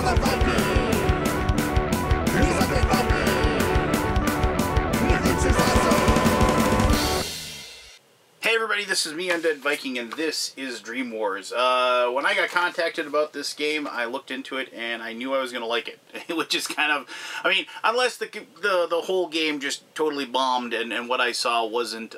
Hey everybody, this is me, Undead Viking, and this is Dream Wars. When I got contacted about this game, I looked into it, and I knew I was going to like it. Which is kind of, I mean, unless the whole game just totally bombed, and what I saw wasn't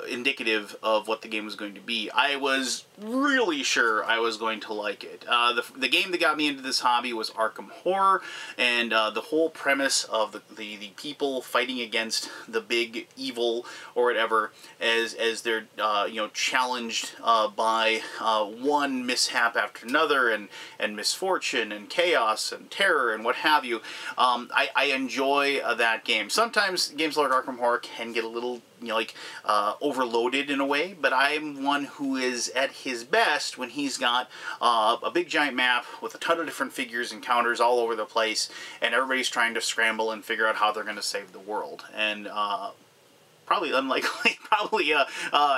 indicative of what the game was going to be, I was really sure I was going to like it. The game that got me into this hobby was Arkham Horror, and the whole premise of the people fighting against the big evil or whatever, as they're challenged by one mishap after another, and misfortune and chaos and terror and what have you. I enjoy that game. Sometimes games like Arkham Horror can get a little overloaded in a way, but I'm one who is at his best when he's got a big giant map with a ton of different figures and counters all over the place, and everybody's trying to scramble and figure out how they're going to save the world. And probably unlikely,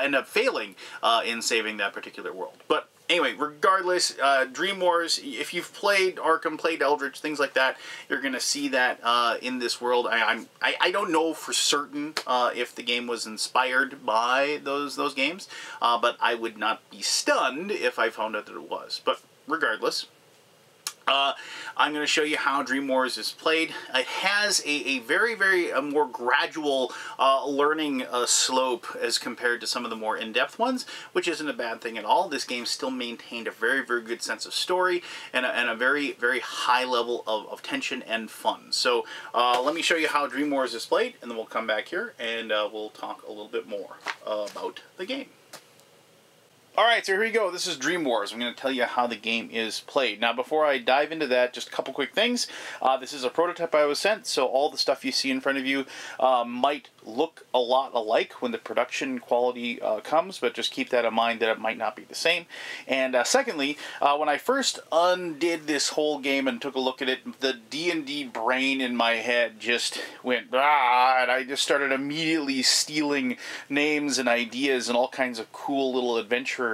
end up failing in saving that particular world. But anyway, regardless, Dream Wars, if you've played Arkham, played Eldritch, things like that, you're going to see that in this world. I don't know for certain if the game was inspired by those games, but I would not be stunned if I found out that it was. But regardless, I'm going to show you how Dream Wars is played. It has a very, very more gradual learning slope as compared to some of the more in-depth ones, which isn't a bad thing at all. This game still maintained a very, very good sense of story and a very, very high level of tension and fun. So let me show you how Dream Wars is played, and then we'll come back here and we'll talk a little bit more about the game. Alright, so here we go. This is Dream Wars. I'm going to tell you how the game is played. Now, before I dive into that, just a couple quick things. This is a prototype I was sent, so all the stuff you see in front of you might look a lot alike when the production quality comes, but just keep that in mind that it might not be the same. And secondly, when I first undid this whole game and took a look at it, the D&D brain in my head just went, and I just started immediately stealing names and ideas and all kinds of cool little adventure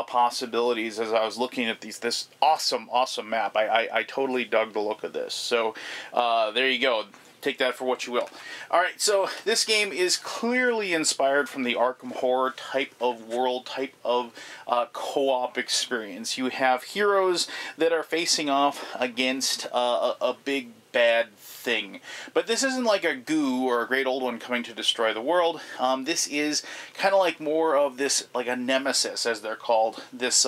possibilities as I was looking at this awesome map. I totally dug the look of this. So there you go. Take that for what you will. Alright, so this game is clearly inspired from the Arkham Horror type of world, type of co-op experience. You have heroes that are facing off against a big bad thing. But this isn't like a goo or a great old one coming to destroy the world. This is kind of like more of this, like a nemesis, as they're called. This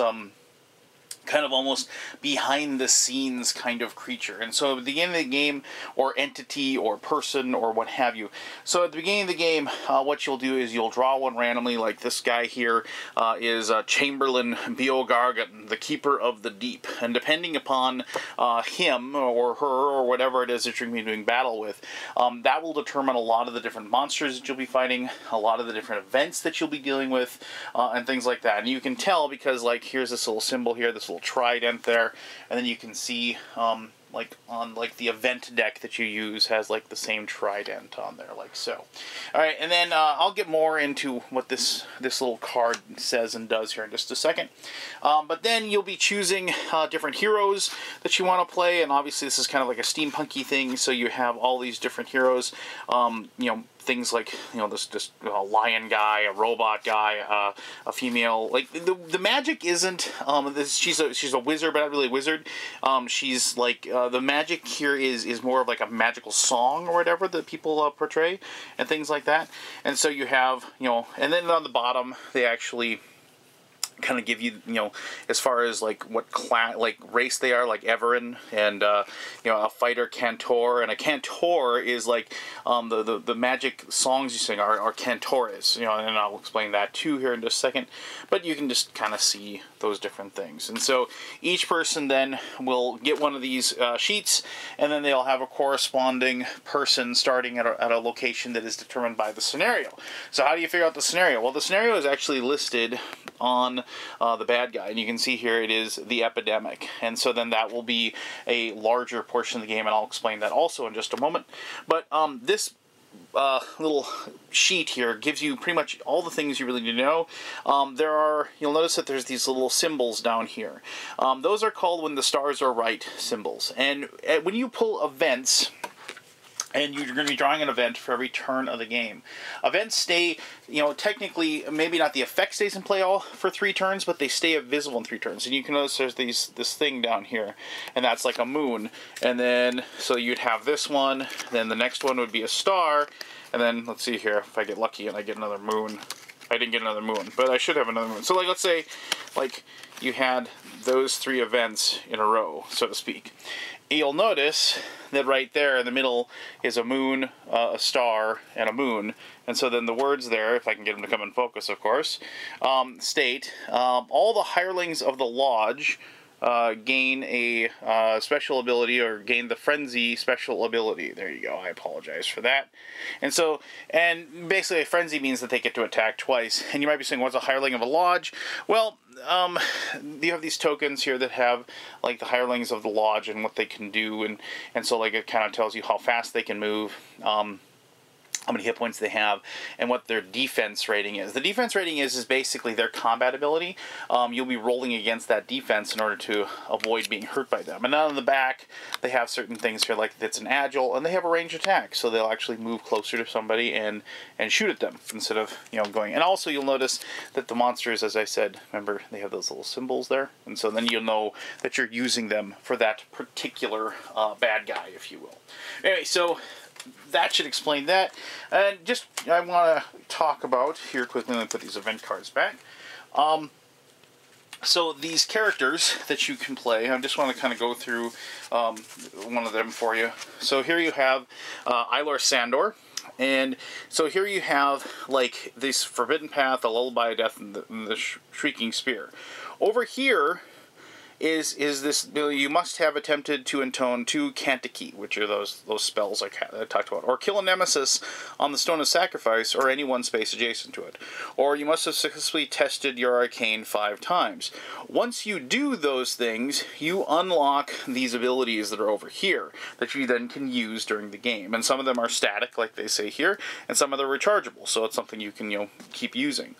kind of almost behind-the-scenes kind of creature. And so at the beginning of the game, or entity, or person, or what have you. So at the beginning of the game, what you'll do is you'll draw one randomly, like this guy here is Chamberlain Beogargan, the Keeper of the Deep. And depending upon him, or her, or whatever it is that you're going to be doing battle with, that will determine a lot of the different monsters that you'll be fighting, a lot of the different events that you'll be dealing with, and things like that. And you can tell because, like, here's this little symbol here, this little trident there, and then you can see like on the event deck that you use has like the same trident on there, like so. Alright, and then I'll get more into what this little card says and does here in just a second. But then you'll be choosing different heroes that you want to play, and obviously this is kind of like a steampunky thing, so you have all these different heroes, things like, this lion guy, a robot guy, a female. Like the magic isn't she's a wizard, but not really a wizard. She's like the magic here is more of like a magical song or whatever that people portray and things like that. And so you have and then on the bottom they actually kind of give you, as far as like what race they are, like Everin, and a fighter Cantor, and a Cantor is like the magic songs you sing are Cantores, and I'll explain that too here in just a second. But you can just kind of see those different things, and so each person then will get one of these sheets, and then they'll have a corresponding person starting at a location that is determined by the scenario. So how do you figure out the scenario? Well, the scenario is actually listed on the bad guy, and you can see here it is the epidemic, and so then that will be a larger portion of the game, and I'll explain that also in just a moment. But this little sheet here gives you pretty much all the things you really need to know. You'll notice that there's these little symbols down here. Those are called when the stars are right symbols. And when you pull events, and you're going to be drawing an event for every turn of the game. Events stay, technically, maybe not the effect stays in play all for 3 turns, but they stay visible in 3 turns. And you can notice there's this thing down here, and that's like a moon. And then, so you'd have this one, then the next one would be a star, and then, let's see here, if I get lucky and I get another moon. I didn't get another moon, but I should have another moon. So, like, let's say, like, you had those 3 events in a row, so to speak. You'll notice that right there in the middle is a moon, a star, and a moon. And so then the words there, if I can get them to come in focus, of course, state, all the hirelings of the lodge gain a special ability, or gain the frenzy special ability. There you go. I apologize for that. And so, and basically a frenzy means that they get to attack twice. And you might be saying, what's a hireling of a lodge? Well, you have these tokens here that have like the hirelings of the lodge and what they can do, and so like it kind of tells you how fast they can move, how many hit points they have, and what their defense rating is. The defense rating is basically their combat ability. You'll be rolling against that defense in order to avoid being hurt by them. And then on the back, they have certain things here, like it's an agile, and they have a ranged attack, so they'll actually move closer to somebody and shoot at them instead of going. And also, you'll notice that the monsters, as I said, remember they have those little symbols there, and so then you'll know that you're using them for that particular bad guy, if you will. Anyway, so that should explain that. And just, I want to talk about here quickly, let me put these event cards back. So these characters that you can play, I just want to kind of go through one of them for you. So here you have Ylor Sandor. And so here you have like this Forbidden Path, a Lullaby of Death, and the Shrieking Spear. Over here is this, you must have attempted to intone 2 Kantiki, which are those spells I talked about, or kill a nemesis on the Stone of Sacrifice, or any one space adjacent to it. Or you must have successfully tested your arcane 5 times. Once you do those things, you unlock these abilities that are over here, that you then can use during the game. And some of them are static, like they say here, and some of them are rechargeable, so it's something you can keep using.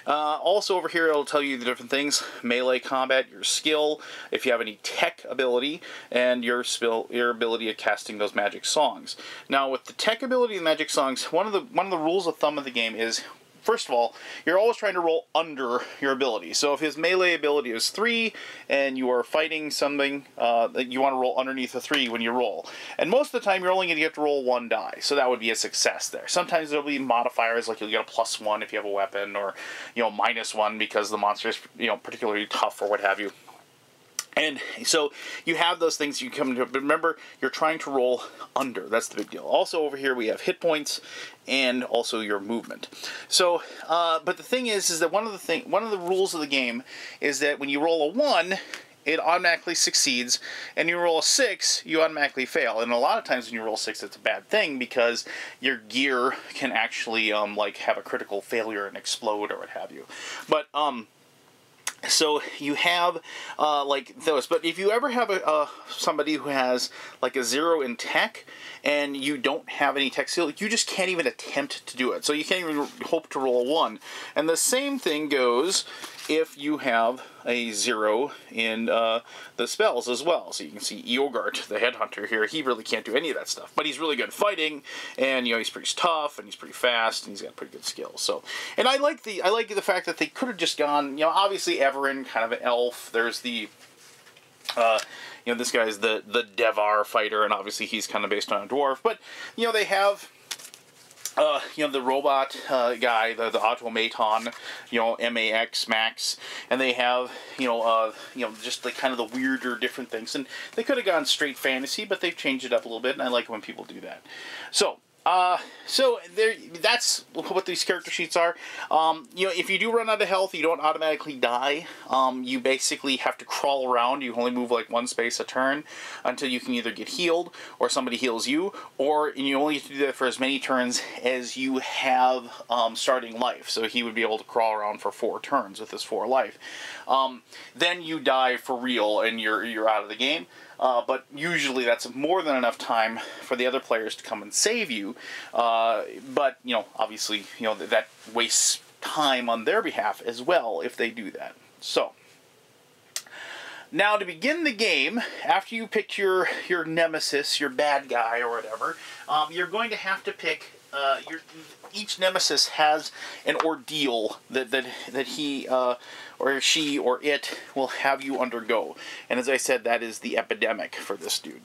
Also over here, it'll tell you the different things: melee combat, your skill, if you have any tech ability, and your ability at casting those magic songs. Now, with the tech ability and magic songs, one of the rules of thumb of the game is, first of all, you're always trying to roll under your ability. So if his melee ability is 3, and you are fighting something, you want to roll underneath a 3 when you roll. And most of the time, you're only going to get to roll 1 die, so that would be a success there. Sometimes there'll be modifiers, like you'll get a +1 if you have a weapon, or -1 because the monster is particularly tough or what have you. And so you have those things you come to, but remember, you're trying to roll under. That's the big deal. Also over here we have hit points and also your movement. So, but the thing is that one of the rules of the game is that when you roll a 1, it automatically succeeds, and you roll a 6, you automatically fail. And a lot of times when you roll 6, it's a bad thing, because your gear can actually like have a critical failure and explode or what have you. But so you have like those, but if you ever have somebody who has like a 0 in tech and you don't have any tech skill, you just can't even attempt to do it. So you can't even hope to roll a 1. And the same thing goes if you have a 0 in the spells as well. So you can see Eogart, the headhunter here, he really can't do any of that stuff, but he's really good at fighting, and he's pretty tough, and he's pretty fast, and he's got pretty good skills. So, and I like the fact that they could have just gone, obviously Everin, kind of an elf. There's the this guy's the Devar fighter, and obviously he's kind of based on a dwarf, but they have the robot guy, the automaton, MAX, Max, and they have, just like kind of the weirder different things. And they could have gone straight fantasy, but they've changed it up a little bit, and I like when people do that. So there, that's what these character sheets are. If you do run out of health, you don't automatically die. You basically have to crawl around. You only move like 1 space a turn until you can either get healed, or somebody heals you, or you only get to do that for as many turns as you have starting life. So he would be able to crawl around for 4 turns with his 4 life. Then you die for real, and you're out of the game. but usually that's more than enough time for the other players to come and save you. But, you know, obviously, you know, that wastes time on their behalf as well if they do that. So, now to begin the game, after you pick your nemesis, your bad guy or whatever, you're going to have to pick each nemesis has an ordeal that he or she or it will have you undergo. And as I said, that is the epidemic for this dude.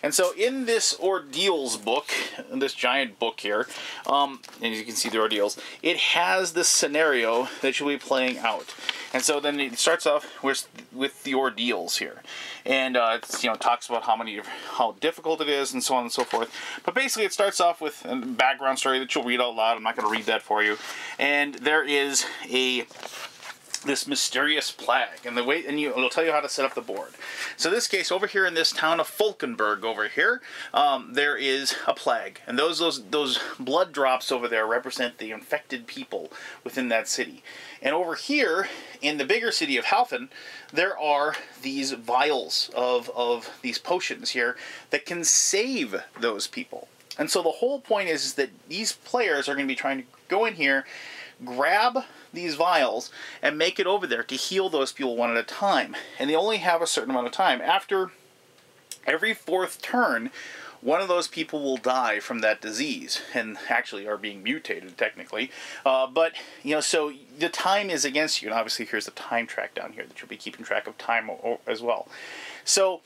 And so in this ordeals book, this giant book here, and you can see the ordeals, it has this scenario that you'll be playing out. And so then it starts off with the ordeals here. And it's, you know, talks about how difficult it is and so on and so forth. But basically it starts off with a background story that you'll read out loud. I'm not going to read that for you. And there is this mysterious plague, and it'll tell you how to set up the board. So in this case, over here in this town of Falkenberg over here, there is a plague, and those blood drops over there represent the infected people within that city. And over here in the bigger city of Halfen, there are these vials of these potions here that can save those people. And so the whole point is that these players are going to be trying to go in here, grab these vials, and make it over there to heal those people one at a time. And they only have a certain amount of time. After every 4th turn, one of those people will die from that disease, and actually are being mutated, technically. But, you know, so the time is against you, and obviously here's the time track down here that you'll be keeping track of time as well. So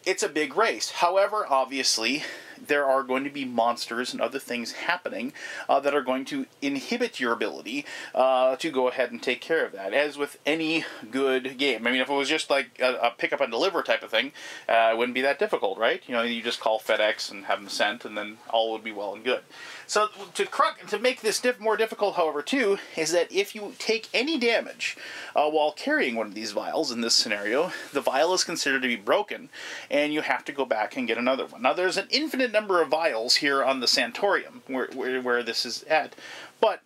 it's a big race. However, obviously, there are going to be monsters and other things happening that are going to inhibit your ability to go ahead and take care of that, as with any good game. I mean, if it was just like a pick up and deliver type of thing, it wouldn't be that difficult, right? You know, you just call FedEx and have them sent, and then all would be well and good. So to make this more difficult, however, too, is that if you take any damage while carrying one of these vials in this scenario, the vial is considered to be broken, and you have to go back and get another one. Now, there's an infinite number of vials here on the Santorium where this is at, but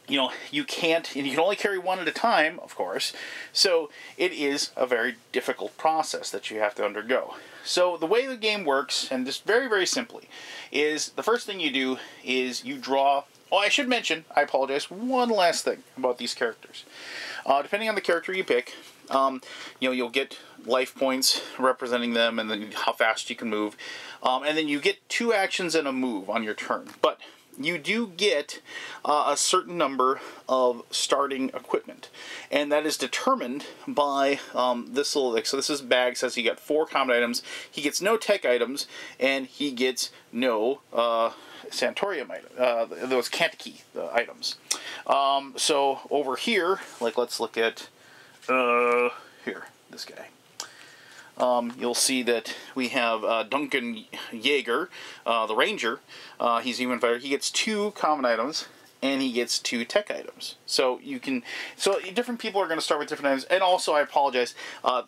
you know, you can't, and you can only carry one at a time, of course, so it is a very difficult process that you have to undergo. So the way the game works, and just very, very simply, is the first thing you do is you draw. Oh, I should mention, I apologize, one last thing about these characters. Depending on the character you pick, you know, you'll get life points representing them, and then how fast you can move. And then you get 2 actions and a move on your turn. But you do get a certain number of starting equipment, and that is determined by this little, so this is bag, says he got 4 common items, he gets no tech items, and he gets no Santorium items, those Kantiki items. So over here, like, let's look at here, this guy. You'll see that we have Duncan Yeager, the Ranger. He's even better. He gets 2 common items, and he gets 2 tech items. So you can, so different people are going to start with different items. And also, I apologize,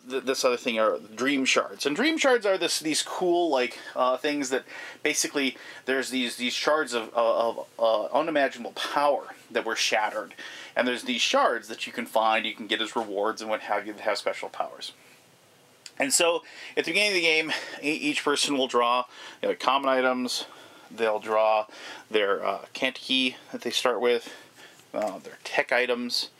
this other thing are Dream Shards. And Dream Shards are these cool, like, things that basically there's these shards of unimaginable power that were shattered. And there's these shards that you can find, you can get as rewards and what have you that have special powers. And so, at the beginning of the game, each person will draw, you know, common items. They'll draw their Kantiki that they start with, their tech items,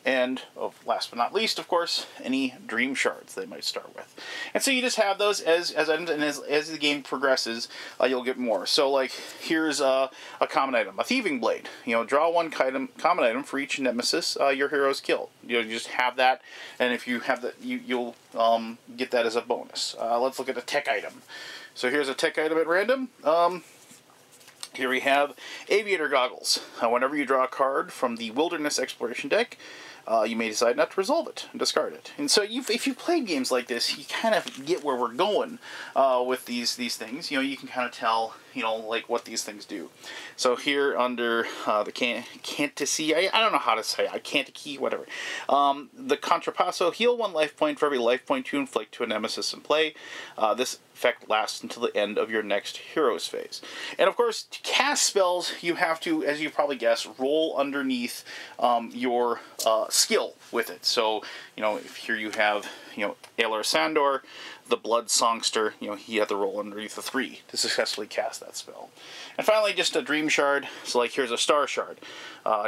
and last but not least, of course, any Dream Shards they might start with. And so you just have those as items, and as the game progresses, you'll get more. So, like, here's a common item, a Thieving Blade. You know, draw 1 common item for each nemesis your heroes kill. You just have that, and if you have that, you'll get that as a bonus. Let's look at a tech item. So here's a tech item at random. Here we have Aviator Goggles. Whenever you draw a card from the Wilderness Exploration deck, you may decide not to resolve it and discard it. And so if you played games like this, you kind of get where we're going with these things. You know, you can kind of tell, you know, like, what these things do. So here under the Kantiki, I don't know how to say it, Kantiki, whatever. The Contrapasso, heal 1 life point for every life point you inflict to a nemesis in play. This effect lasts until the end of your next hero's phase. And of course, to cast spells, you have to, as you probably guess, roll underneath your skill with it. So, you know, if here you have, you know, Aviator Sandor, the Blood Songster, you know, he had to roll underneath a 3 to successfully cast that spell. And finally, just a Dream Shard. So, like, here's a Star Shard.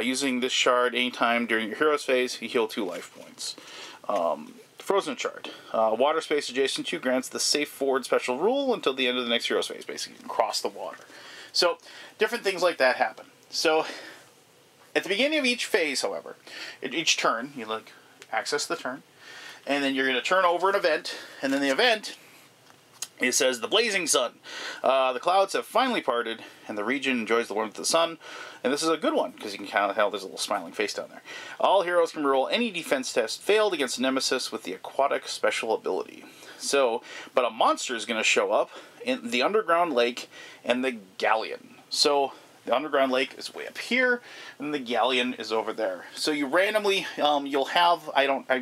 Using this shard anytime during your hero's phase, you heal 2 life points. Frozen Shard. Water space adjacent to grants the safe forward special rule until the end of the next hero's phase. Basically, you can cross the water. So, different things like that happen. So, at the beginning of each phase, however, each turn, you like access the turn, and then you're going to turn over an event, and then the event, it says, the blazing sun. The clouds have finally parted, and the region enjoys the warmth of the sun. And this is a good one, because you can kind of tell there's a little smiling face down there. All heroes can roll any defense test failed against Nemesis with the aquatic special ability. So, but a monster is going to show up in the underground lake and the galleon. So, the underground lake is way up here, and the galleon is over there. So you randomly, you'll have,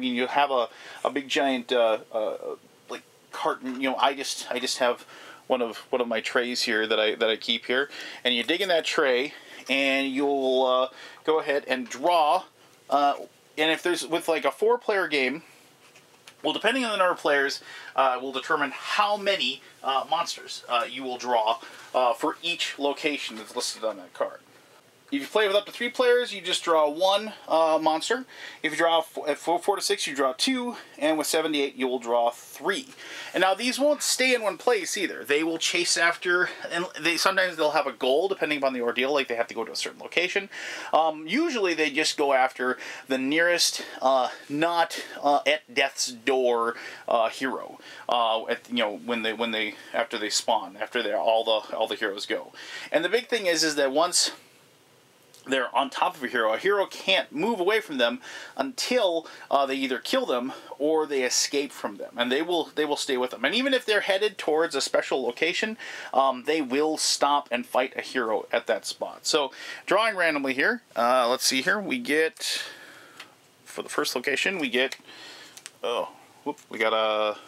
you'll have a big giant, like carton. You know, I just have one of my trays here that I keep here, and you dig in that tray, and you'll go ahead and draw. And if there's with like a 4-player game, well, depending on the number of players, will determine how many monsters you will draw for each location that's listed on that card. If you play with up to 3 players, you just draw 1 monster. If you draw at 4 to 6, you draw 2, and with 7 to 8, you will draw 3. And now these won't stay in one place either. They will chase after, and sometimes they'll have a goal depending upon the ordeal, like they have to go to a certain location. Usually they just go after the nearest, not at death's door hero. After they spawn, after all the heroes go. And the big thing is that once they're on top of a hero can't move away from them until they either kill them or they escape from them, and they will stay with them. And even if they're headed towards a special location, they will stop and fight a hero at that spot. So, drawing randomly here, let's see here. We get, for the first location, we get, we got a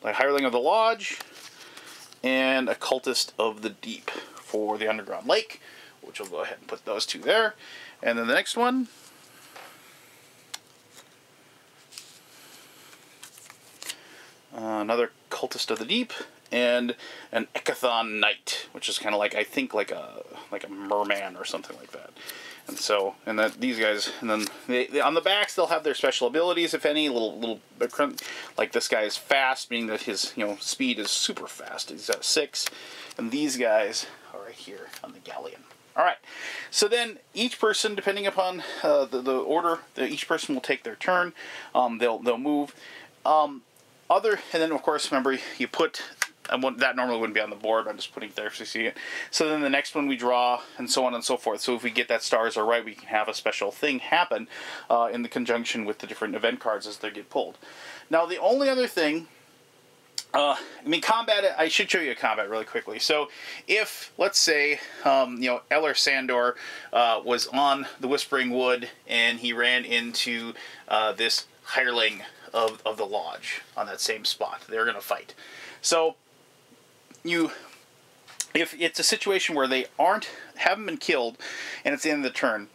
Hireling of the Lodge and a Cultist of the Deep for the underground lake, which we'll go ahead and put those 2 there. And then the next one, another Cultist of the Deep, and an Ekathon Knight, which is kind of like, I think, like a merman or something like that. And so, these guys, and then they, on the backs, they'll have their special abilities, if any, little, like this guy is fast, meaning that his, speed is super fast. He's got 6, and these guys are right here on the galleon. All right, so then each person, depending upon the order, each person will take their turn. They'll move. And then of course, remember, you put, that normally wouldn't be on the board, I'm just putting it there so you see it. So then the next one we draw, and so on and so forth. So if we get that stars are right, we can have a special thing happen in the conjunction with the different event cards as they get pulled. Now the only other thing, combat, I should show you a combat really quickly. So, if, let's say, Aviator Sandor was on the Whispering Wood, and he ran into this hireling of the Lodge on that same spot. They're going to fight. So, if it's a situation where they haven't been killed, and it's the end of the turn,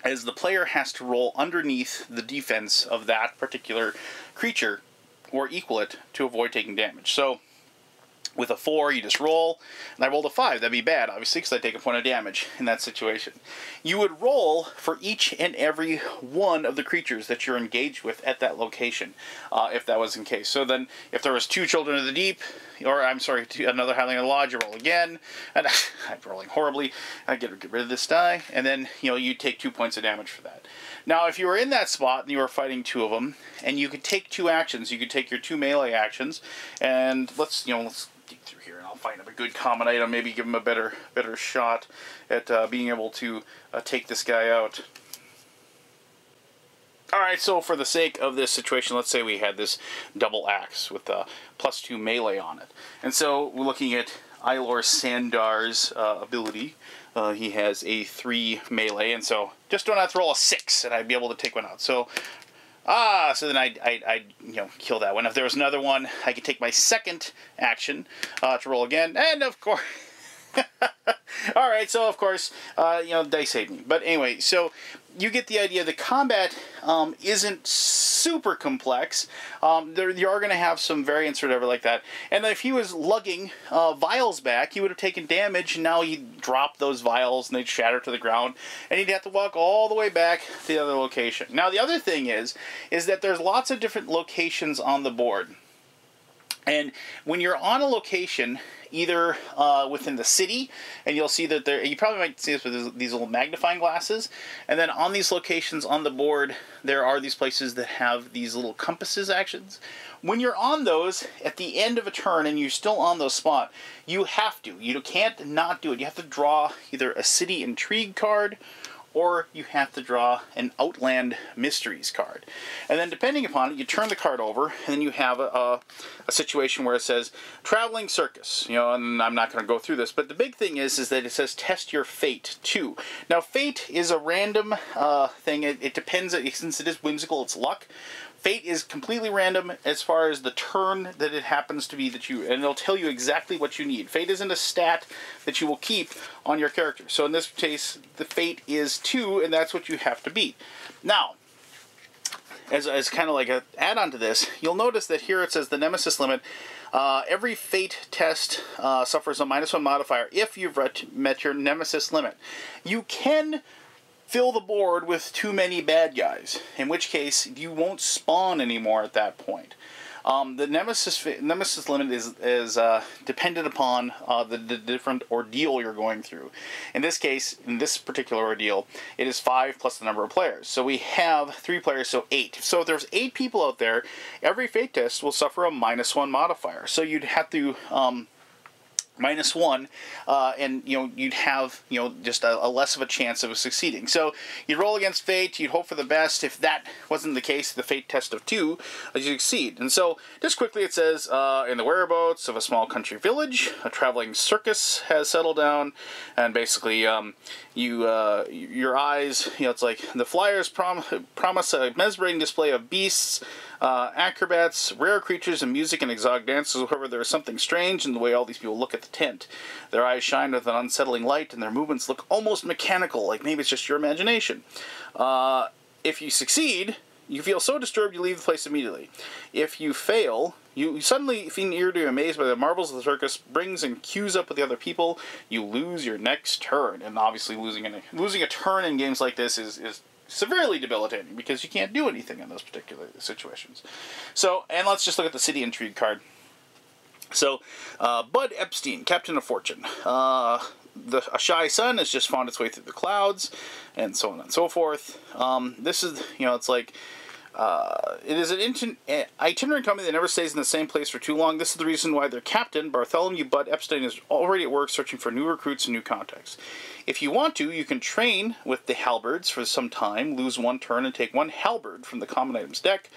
as the player has to roll underneath the defense of that particular creature, or equal it, to avoid taking damage. So, with a 4, you just roll, and I rolled a 5. That'd be bad, obviously, because I take a point of damage in that situation. You would roll for each and every one of the creatures that you're engaged with at that location, if that was the case. So then, if there was 2 Children of the Deep, or, another Hireling of the Lodge, you roll again, and I'm rolling horribly, I get rid of this die, and then, you take 2 points of damage for that. Now, if you were in that spot and you were fighting 2 of them, and you could take 2 actions, you could take your 2 melee actions, and let's dig through here, and I'll find a good common item, maybe give him a better shot at being able to take this guy out. Alright, so for the sake of this situation, let's say we had this double axe with +2 melee on it. And so we're looking at Aviator Sandor's ability. He has a 3 melee, and so just don't have to roll a 6, and I'd be able to take one out. So So then I kill that one. If there was another one, I could take my second action to roll again, and of course. All right, so of course, they saved me. But anyway, so you get the idea. The combat isn't super complex. You are going to have some variants or whatever like that. And if he was lugging vials back, he would have taken damage, and now he'd drop those vials, and they'd shatter to the ground, and he'd have to walk all the way back to the other location. Now, the other thing is that there's lots of different locations on the board. And when you're on a location, either within the city, and you'll see that you probably might see this with these little magnifying glasses, and then on these locations on the board, there are these places that have these little compasses actions. When you're on those, at the end of a turn, and you're still on those spot, you have to. You can't not do it. You have to draw either a City Intrigue card, or you have to draw an Outland Mysteries card. And then depending upon it, you turn the card over, and then you have a situation where it says Traveling Circus. And I'm not going to go through this, but the big thing is that it says Test Your Fate, too. Now, Fate is a random thing. It depends, since it is whimsical, it's luck. Fate is completely random as far as the turn that it happens to be and it'll tell you exactly what you need. Fate isn't a stat that you will keep on your character. So in this case, the Fate is 2, and that's what you have to beat. Now, as kind of like an add-on to this, you'll notice that here it says the Nemesis limit. Every Fate test suffers a -1 modifier if you've met your Nemesis limit. You can fill the board with too many bad guys, in which case you won't spawn anymore at that point. The Nemesis limit is dependent upon the different ordeal you're going through. In this case, in this particular ordeal, it is 5 plus the number of players. So we have 3 players, so 8. So if there's 8 people out there, every Fate test will suffer a -1 modifier. So you'd have to -1, and you'd have just a less of a chance of succeeding. So you'd roll against Fate, you'd hope for the best. If that wasn't the case, the Fate test of 2, you succeed. And so just quickly, it says in the whereabouts of a small country village, a traveling circus has settled down, and basically your eyes, it's like the flyers promise a mesmerizing display of beasts, acrobats, rare creatures, and music and exotic dances. However, there is something strange in the way all these people look at the tent. Their eyes shine with an unsettling light, and their movements look almost mechanical, like maybe it's just your imagination. If you succeed, you feel so disturbed you leave the place immediately. If you fail, you suddenly feel eerily amazed by the marvels of the circus brings and queues up with the other people. You lose your next turn, and obviously losing a turn in games like this is severely debilitating, because you can't do anything in those particular situations. So, and let's just look at the City Intrigue card. So, Bud Epstein, Captain of Fortune. A shy sun has just found its way through the clouds, and so on and so forth. This is, it's like, it is an itinerant company that never stays in the same place for too long. This is the reason why their captain, Bartholomew Bud Epstein, is already at work searching for new recruits and new contacts. If you want to, you can train with the halberds for some time, lose 1 turn, and take 1 halberd from the common items deck.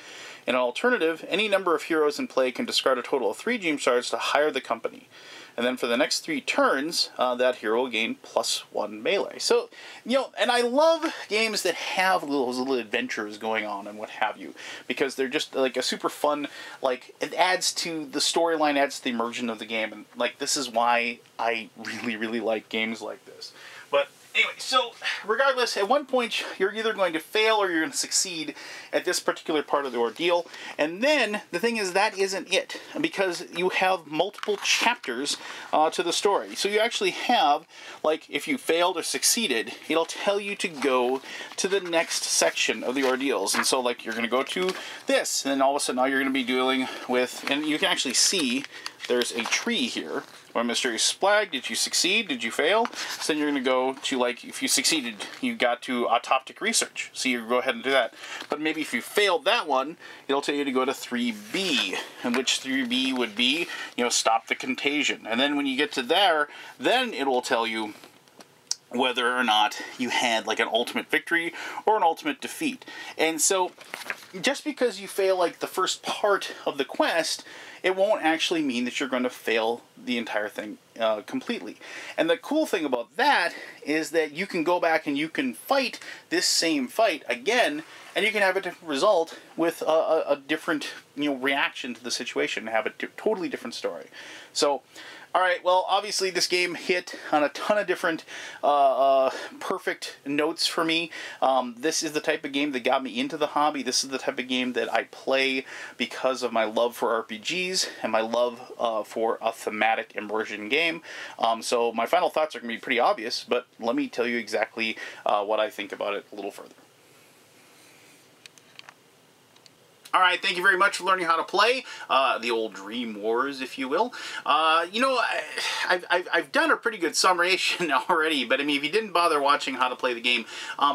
In an alternative, any number of heroes in play can discard a total of 3 Dream Shards to hire the company. And then for the next 3 turns, that hero will gain +1 melee. So, and I love games that have those little adventures going on and what have you, because they're just like a super fun, it adds to the storyline, adds to the immersion of the game, and this is why I really, really like games like this. But anyway, so regardless, at one point you're either going to fail or you're going to succeed at this particular part of the ordeal. And then the thing is, that isn't it, because you have multiple chapters to the story. So you actually have, if you failed or succeeded, it'll tell you to go to the next section of the ordeals. And so you're going to go to this, and then all of a sudden now you're going to be dealing with, and you can actually see there's a tree here. Or mysterious flag, did you succeed? Did you fail? So then you're going to go to, if you succeeded, you got to autoptic research. So you go ahead and do that. But maybe if you failed that one, it'll tell you to go to 3B, and which 3B would be, stop the contagion. And then when you get to there, then it will tell you whether or not you had like an ultimate victory or an ultimate defeat. And so just because you fail like the first part of the quest, it won't actually mean that you're going to fail the entire thing completely. And the cool thing about that is that you can go back and you can fight this same fight again, and you can have a different result with a different, you know, reaction to the situation, and have a totally different story. So, all right, well, obviously this game hit on a ton of different perfect notes for me. This is the type of game that got me into the hobby. This is the type of game that I play because of my love for RPGs and my love for a thematic immersion game. So my final thoughts are going to be pretty obvious, but let me tell you exactly what I think about it a little further. Alright, thank you very much for learning how to play the old Dream Wars, if you will. You know, I've done a pretty good summation already, but I mean, if you didn't bother watching how to play the game,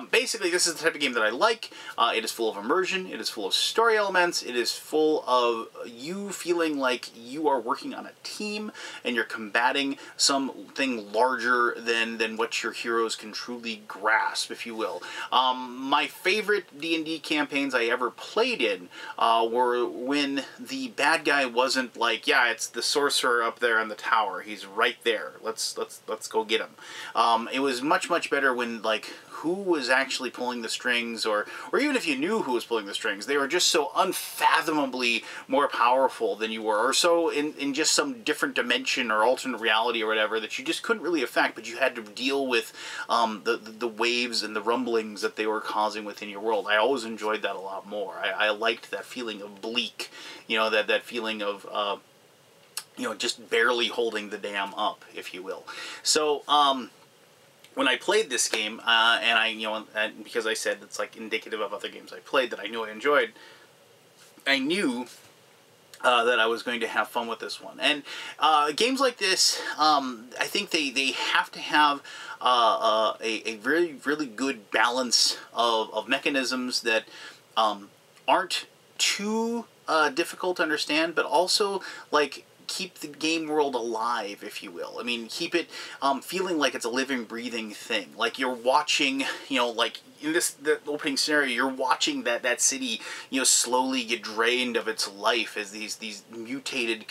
basically this is the type of game that I like. It is full of immersion, it is full of story elements, it is full of you feeling like you are working on a team and you're combating something larger than what your heroes can truly grasp, if you will. My favorite D&D campaigns I ever played in were when the bad guy wasn't like, yeah, it's the sorcerer up there in the tower. He's right there. Let's go get him. It was much better when, like, who was actually pulling the strings, or even if you knew who was pulling the strings, they were just so unfathomably more powerful than you were, or so in just some different dimension or alternate reality or whatever that you just couldn't really affect, but you had to deal with the waves and the rumblings that they were causing within your world. I always enjoyed that a lot more. I liked that feeling of bleak, you know, that feeling of you know, just barely holding the dam up, if you will. So when I played this game, and I, you know, and because I said it's like indicative of other games I played that I knew I enjoyed, I knew that I was going to have fun with this one. And games like this, I think they have to have a really good balance of mechanisms that aren't too difficult to understand, but also like keep the game world alive, if you will. I mean, keep it feeling like it's a living, breathing thing. Like you're watching, you know, like in the opening scenario, you're watching that city, you know, slowly get drained of its life as these mutated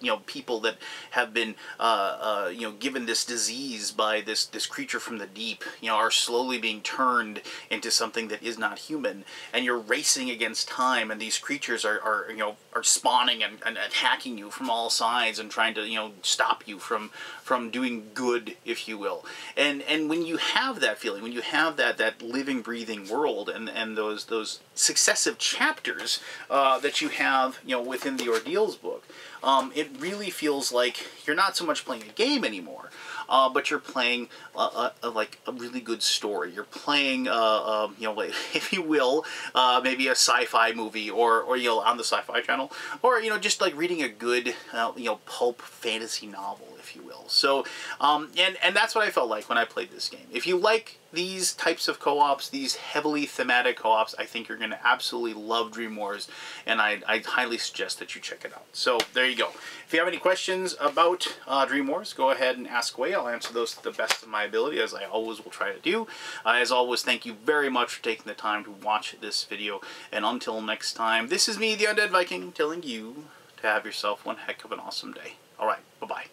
you know, people that have been, you know, given this disease by this creature from the deep, you know, are slowly being turned into something that is not human, and you're racing against time, and these creatures are you know, are spawning and attacking you from all sides and trying to, you know, stop you from doing good, if you will. And when you have that feeling, when you have that living, breathing world, and those successive chapters that you have, you know, within the Ordeals book, it really feels like you're not so much playing a game anymore, but you're playing like a really good story. You're playing, you know, like, if you will, maybe a sci-fi movie, or you know, on the Sci-Fi Channel, or you know, just like reading a good, you know, pulp fantasy novel, if you will. So, and that's what I felt like when I played this game. If you like these types of co-ops, these heavily thematic co-ops, I think you're going to absolutely love Dream Wars, and I highly suggest that you check it out. So there you go. If you have any questions about Dream Wars, go ahead and ask away. I'll answer those to the best of my ability, as I always will try to do. As always, thank you very much for taking the time to watch this video, and until next time, this is me, the Undead Viking, telling you to have yourself one heck of an awesome day. Alright, bye-bye.